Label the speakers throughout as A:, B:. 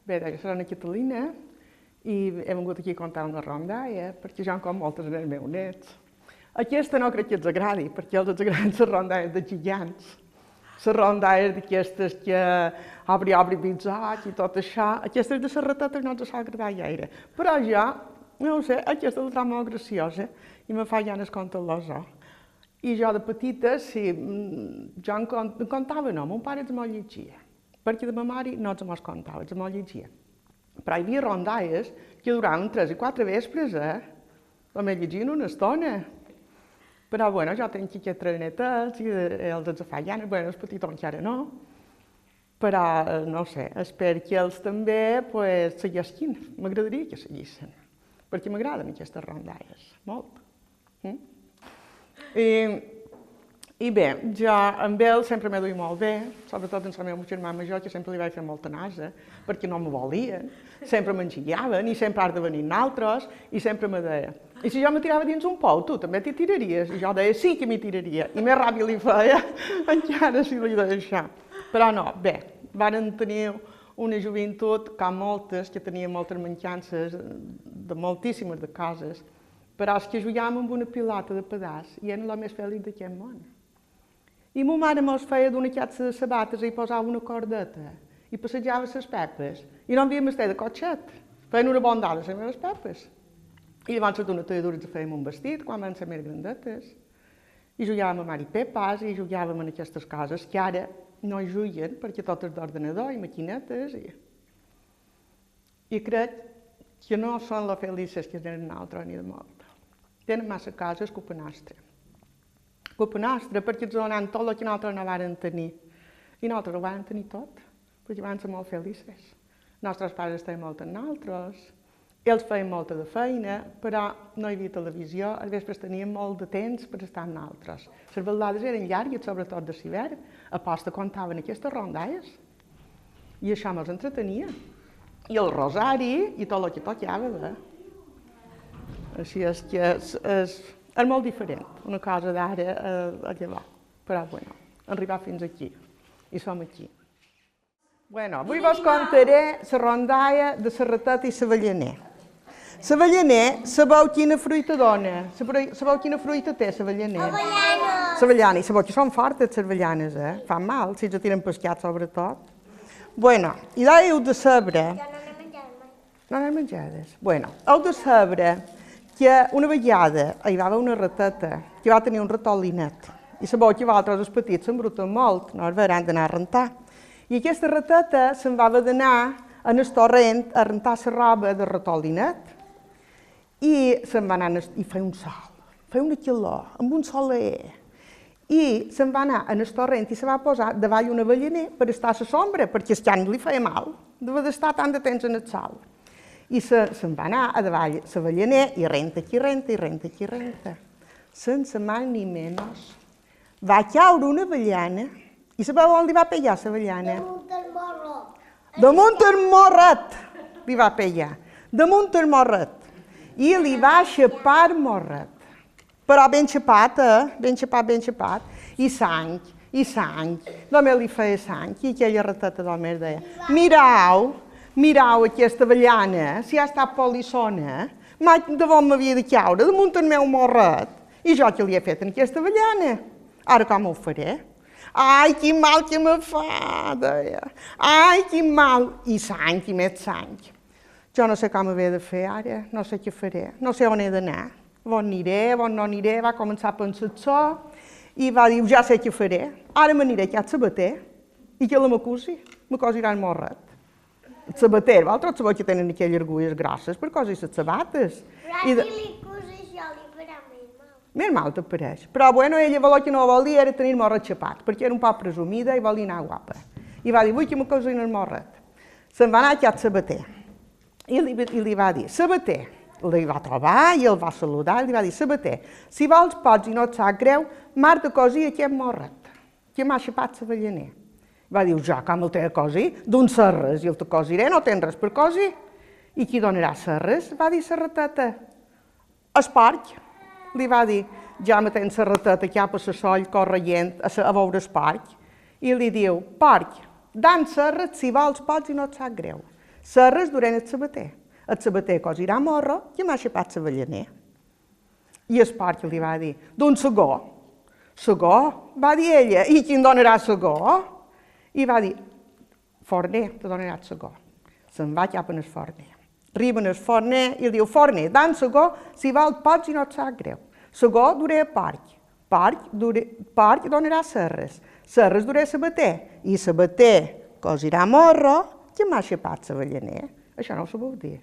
A: Bé, deia, serà una Catalina i he vingut aquí a contar una rondalla perquè ja en com moltes en els meus nets. Aquesta no crec que els agradi, perquè els agraden les rondalles de gegants. Les rondalles d'aquestes que obri pizzats i tot això. Aquestes de les ratates no ens sol agradar gaire. Però jo, no ho sé, aquesta la trobo molt graciosa i me fa ganes contar-los. I jo de petita, sí, jo en contava no, mon pare els me'l llegia. Perquè de ma mare no els me'ls contava, els me'ls llegia. Però hi havia rondalles que duraven 3 i 4 vespres, la me llegien una estona. Però, bueno, jo tenc aquí 3 netets i els fa gana, bueno, els petitons encara no. Però, no sé, espero que ells també, pues, seguissin. M'agradaria que seguissin, perquè m'agraden aquestes rondalles, molt. I bé, jo amb ell sempre m'he duit molt bé, sobretot amb el meu germà major, que sempre li vaig fer molta nosa, perquè no me volien, sempre m'enxillaven i sempre has de venir naltros, i sempre me deia, i si jo me tirava dins un pou, tu també t'hi tiraries? I jo deia, sí que m'hi tiraria, i més ràbia li feia, encara si li deia això. Però no, bé, varen tenir una joventut, com moltes, que tenia moltes mancances de moltíssimes de coses, però és que jugàvem amb una pilota de pedaç i eren el més feliç d'aquest món. I ma mare mos feia d'una catxa de sabates i posava una cordeta i passejava les pepes i no havíem estat de cotxet. Feien una bondada les meves pepes. I llavors d'una talladura ens fèiem un vestit quan van ser més grandetes. I jugàvem a Mari Pepes i jugàvem en aquestes coses que ara no hi juguen perquè tot és d'ordenador i maquinetes. I crec que no són les felices que tenen nosaltres ni de molt. Tenen massa coses culpa nostra. Culpa nostra perquè ens donen tot el que nosaltres no varen tenir. I nosaltres ho varen tenir tot, perquè van ser molt felices. Els nostres pares estaven molt amb nosaltres, ells feien molta de feina, però no hi havia televisió, als vespres teníem molt de temps per estar amb nosaltres. Les vetllades eren llargues, sobretot de l'hivern, a posta contaven aquestes rondalles, i això me'ls entretenia. I el rosari i tot el que tocava. Així és que és molt diferent, una cosa d'ara a llavors. Però, bueno, arribar fins aquí. I som aquí. Bueno, avui vos contaré la rondalla de la rateta i l'avellaner. L'avellaner, sabeu quina fruita dona? Sabeu quina fruita té l'avellaner? L'avellana. I sabeu que són fortes les avellanes, Fan mal, si ja tiren pescat sobretot. Bueno, i heu de saber... No n'he menjades. Bueno, heu de saber que una vegada hi va haver una rateta que va tenir un ratolinet. I sabeu que vosaltres, els petits, s'embruten molt, no hauran d'anar a rentar. I aquesta rateta se'n va haver d'anar en el torrent a rentar la roba de ratolinet. I se'n va anar i feia un sol, feia una calor, amb un soler. I se'n va anar en el torrent i se va posar davall un avellaner per estar a la sombra, perquè el can li feia mal, d'estar tant de temps en el sol. I se'n va anar a davall l'avellaner i renta aquí, renta, i renta aquí, renta. Sense mal ni menys. Va caure una avellana i sabeu on li va pegar l'avellana?
B: Damunt el morro.
A: Damunt el morret li va pegar, damunt el morret. I li va xapar el morret. Però ben xapat, ben xapat. I sang. Només li feia sang i aquella rateta només deia mirau aquesta avellana, si ha estat polissona, mai de bon m'havia de caure damunt el meu morret. I jo què li he fet en aquesta avellana? Ara com ho faré? Ai, quin mal que me fa, deia. Ai, quin mal. I sang, i més sang. Jo no sé com ho he de fer ara, no sé què faré, no sé on he d'anar. On aniré, on no aniré, va començar a pensar-s'ho i va dir, ja sé què faré. Ara m'aniré a aquest sabater i que la me cosirà el morret. El sabater, vosaltres sabeu que tenen aquelles argolles grosses per cosir les sabates.
B: Però si li cosi això, li farà més mal.
A: Més mal t'apareix. Però, bueno, ella el que no volia era tenir-me arretxapat, perquè era un poc presumida i volia anar guapa. I va dir, vull que me cosina el morret. Se'n va anar aquí al sabater. I li va dir, sabater, li va trobar i el va saludar, i li va dir, sabater, si vols pots i no et sap greu, m'has de cosir aquest morret, que m'ha aixapat l'avallaner. Va dir, jo, com el t'he de cosir? D'un serres, i el te cosiré, no tens res per cosir. I qui donarà serres? Va dir la rateta. El porc, li va dir, ja me tens la rateta cap a la soll corrent a veure el porc. I li diu, porc, dan serres, si vols pots i no et sap greu. Serres durant el sabater. El sabater cosirà morro i m'ha aixapat l'avallaner. I el porc li va dir, d'un segó. Segó? Va dir ella, i qui em donarà segó? I va dir, forner, te donarà el segó. Se'n va cap al forner. Arriba al forner i diu, forner, dan segó, si vols pots i no et sap greu. Segó duré porc. Porc donarà serres. Serres duré sabater. I sabater cosirà morro i m'ha aixapat l'avallaner. Això no ho sabeu dir.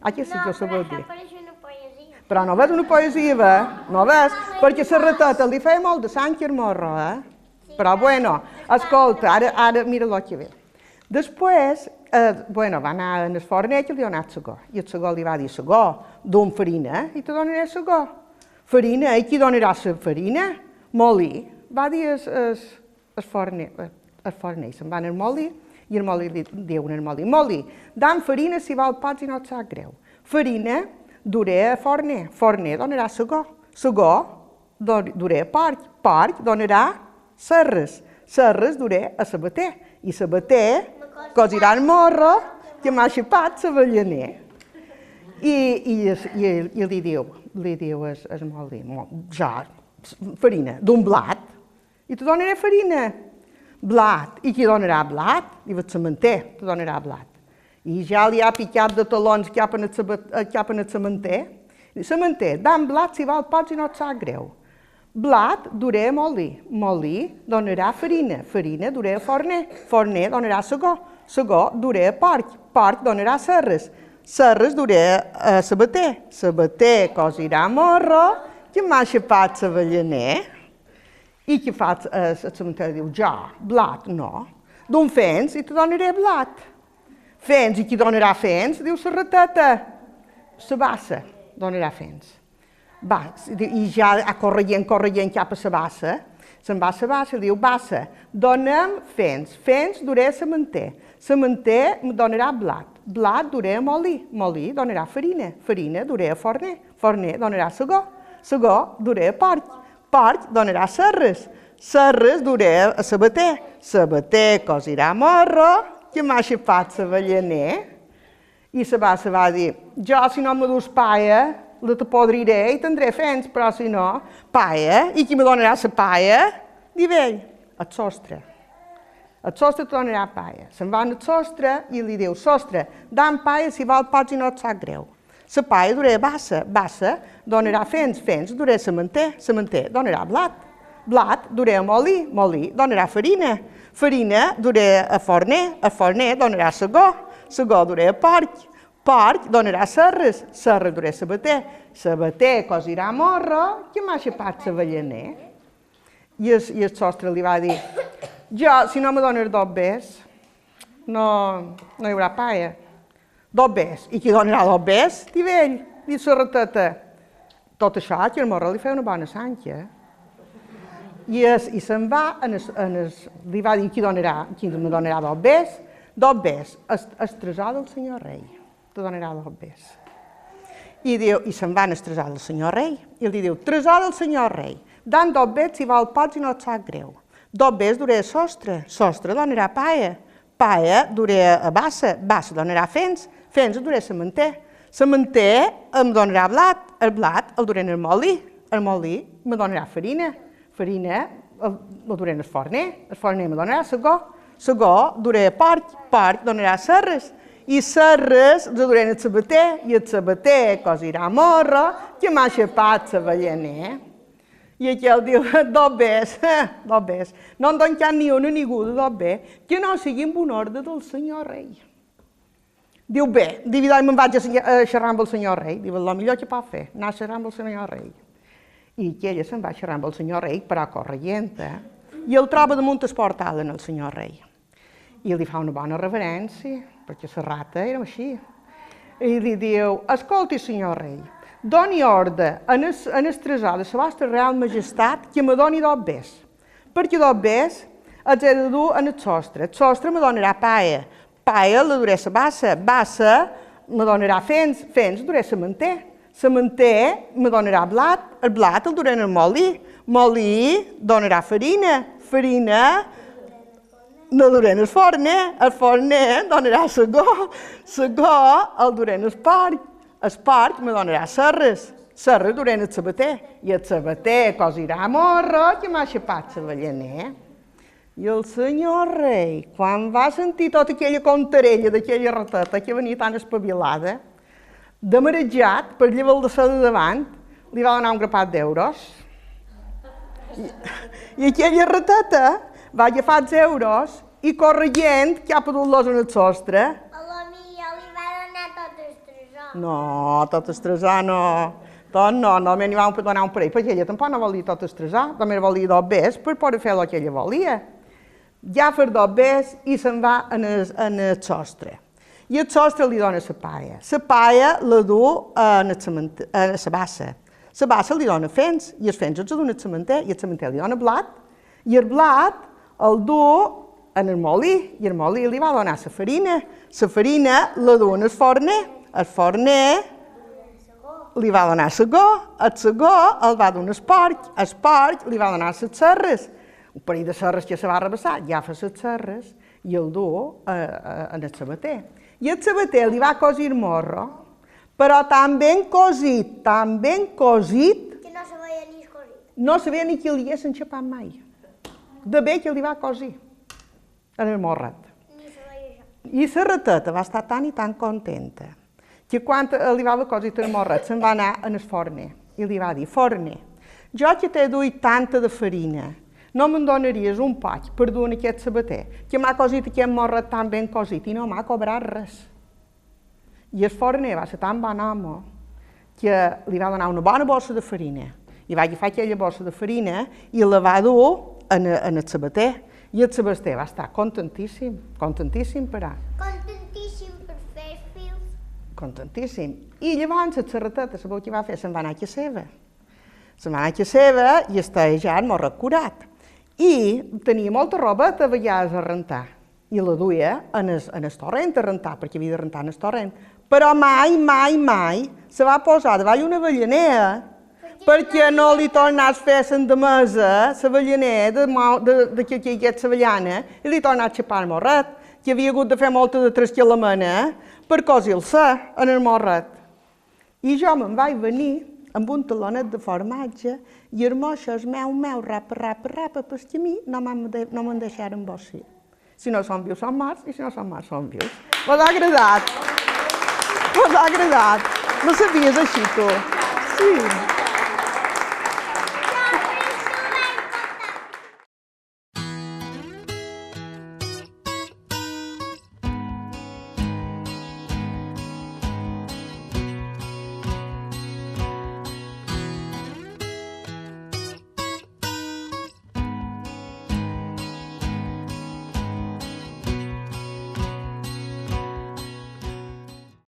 A: Aquí sí que ho sabeu dir.
B: No, però això pareix una poesia.
A: Però no ves una poesia, va? No ves? Perquè la rateta li feia molt de sang i el morro, Però, bueno, escolta, ara mira el que ve. Després, va anar al forner i li ha donat segó. I el segó li va dir, segó, d'un farina, i te donaré segó. Farina, i qui donarà la farina? Molí. Va dir el forner, i se'n va al molí, i el molí li diu al molí, molí, dan farina si vol pots i no et sap greu. Farina duré a forner, forner donarà segó, segó duré a porc donarà serres, serres duré a sabater, i sabater cosirà el morro que m'ha aixapat l'avallaner. I li diu el molí, jo, farina, d'un blat, i te donaré farina. Blat. I qui donarà blat? Diu el sementer, te donarà blat. I ja li ha picat de talons cap en el sementer. Sementer, dan blat si vol pots i no et sap greu. Blat duré molí. Molí donarà farina. Farina duré forner. Forner donarà segó. Segó duré porc. Porc donarà serres. Serres duré sabater. Sabater cosirà morro que m'ha aixapat l'avallaner. I qui fa el cementeri diu, jo, blat, no. D'un fens i te donaré blat. Fens, i qui donarà fens? Diu la rateta. La bassa donarà fens. I ja corrent cap a la bassa, se'n va a la bassa i diu, bassa, dona'm fens. Fens duré sementer. Sementer em donarà blat. Blat duré molí. Molí donarà farina. Farina duré a forner. Forner donarà segó. Segó duré a porc. Porc donarà serres. Serres duré a sabater. Sabater cosirà morro que m'ha aixapat l'avallaner. I la bassa va dir, jo si no me dus paia, la te podriré i tindré fens, però si no, paia. I qui me donarà la paia? Diu ell, el sostre. El sostre te donarà paia. Se'n va al sostre i li diu, sostre, dan paia si vol pots i no et sap greu. La paia duré bassa. Bassa donarà fens. Fens duré sementer. Sementer donarà blat. Blat duré molí. Molí donarà farina. Farina duré a forner. A forner donarà segó. Segó duré a porc. Porc donarà serres. Serres duré sabater. Sabater cosirà morro que m'ha aixapat l'avallaner. I el sostre li va dir, jo, si no me dones dobbers, no hi haurà paia. Dobbers. I qui donarà dobbers? Diu ell. Diu la rateta. Tot això, que el morro li feia una bona sanca. I se'n va, li va dir qui me donarà dobbers? Dobbers. El tresor del senyor rei. Te donarà dobbers. I se'n va al tresor del senyor rei. I li diu, tresor del senyor rei. Dan dobbers si vol pots i no et sap greu. Dobbers duré a sostre. Sostre donarà paia. Paia duré a bassa. Bassa donarà fens. Fens duré sementer. Sementer em donarà blat. El blat el duré al molí. El molí me donarà farina. Farina el duré al forner. El forner me donarà segó. Segó duré a porc. Porc donarà serres. I serres el duré al sabater. I el sabater cosirà morro que m'ha aixapat l'avallaner. I aquell diu, dobbers, no en dono ni una ni ningú de dobber, que no sigui en honor del senyor rei. Diu, bé, me'n vaig a xerrar amb el senyor rei. Diu, el millor que pot fer, anar a xerrar amb el senyor rei. I aquella se'n va xerrar amb el senyor rei, però corrent, i el troba damunt el portal en el senyor rei. I li fa una bona reverència, perquè la rata era així. I li diu, escolti, senyor rei, doni ordre en el tresor de la vostra real majestat que me doni dos bes, perquè dos bes els he de dur en el sostre me donarà paia, paia la duré la bassa, bassa me donarà fens duré la manter me donarà blat, el blat el duré en el molí donarà farina no duré en el forner donarà segó el duré en el porc me donarà serres duré en el sabater, i el sabater cosirà morro que m'ha aixapat l'avellaner. I el senyor rei, quan va sentir tota aquella contarella d'aquella rateta que venia tan espavilada, de marejat, per llevar-se de davant, li va donar un grapat d'euros. I aquella rateta va agafar els euros i corrent cap a dur-los en el sostre.
B: Potser li va donar tot el tresor.
A: No, tot el tresor no. Tot no, només n'hi va donar un parell, perquè ella tampoc no volia tot el tresor, només volia dos bes per poder fer el que ella volia. Ja fer dos bes i se'n va en el sostre. I el sostre li dona la paia. La paia la du a la bassa. La bassa li dona fens, i els fens els dona el cementer, i el cementer li dona blat, i el blat el du en el molí, i el molí li va donar la farina. La farina la du en el forner li va donar segó, el segó el va donar el porc li va donar les serres. Un parell de serres que se va rebassar, ja fa les serres i el du en el sabater. I el sabater li va cosir morro, però tan ben cosit,
B: Que no se veia ni cosit.
A: no sabia ni qui li hagués enxapat mai. De bé que li va cosir en el morret.
B: Ni se veia això.
A: I la rateta va estar tan i tan contenta que quan li va haver cosit el morret se'n va anar en el forner i li va dir, forner, jo que t'he duit tanta de farina, no me'n donaries un poc per dur en aquest sabater, que m'ha cosit aquest morret tan ben cosit i no m'ha cobrat res. I el forner va ser tan bon home que li va donar una bona bossa de farina i va agafar aquella bossa de farina i la va dur en el sabater. I el sabater va estar contentíssim, però.
B: Contentíssim per fer fils.
A: Contentíssim. I llavors la rateta, sabeu què va fer? Se'n va anar a casa seva. Se'n va anar a casa seva i estava ja el morret curat. I tenia molta robeta a vegades a rentar. I la duia en el torrent a rentar, perquè havia de rentar en el torrent. Però mai se va posar davall una avellanera perquè no li tornés a fer l'endemesa, l'avellaner de que hi hagués l'avellana, i li tornés a xapar el morret, que havia hagut de fer molta de trasquilamena per cosir-se en el morret. I jo me'n vaig venir amb un talonet de formatge i els moixos meu, rapa, perquè a mi no me'n deixaren bossir. Si no són vius, són morts, i si no són morts, són vius. M'ha agradat. M'ha agradat. No sabies així, tu? Sí.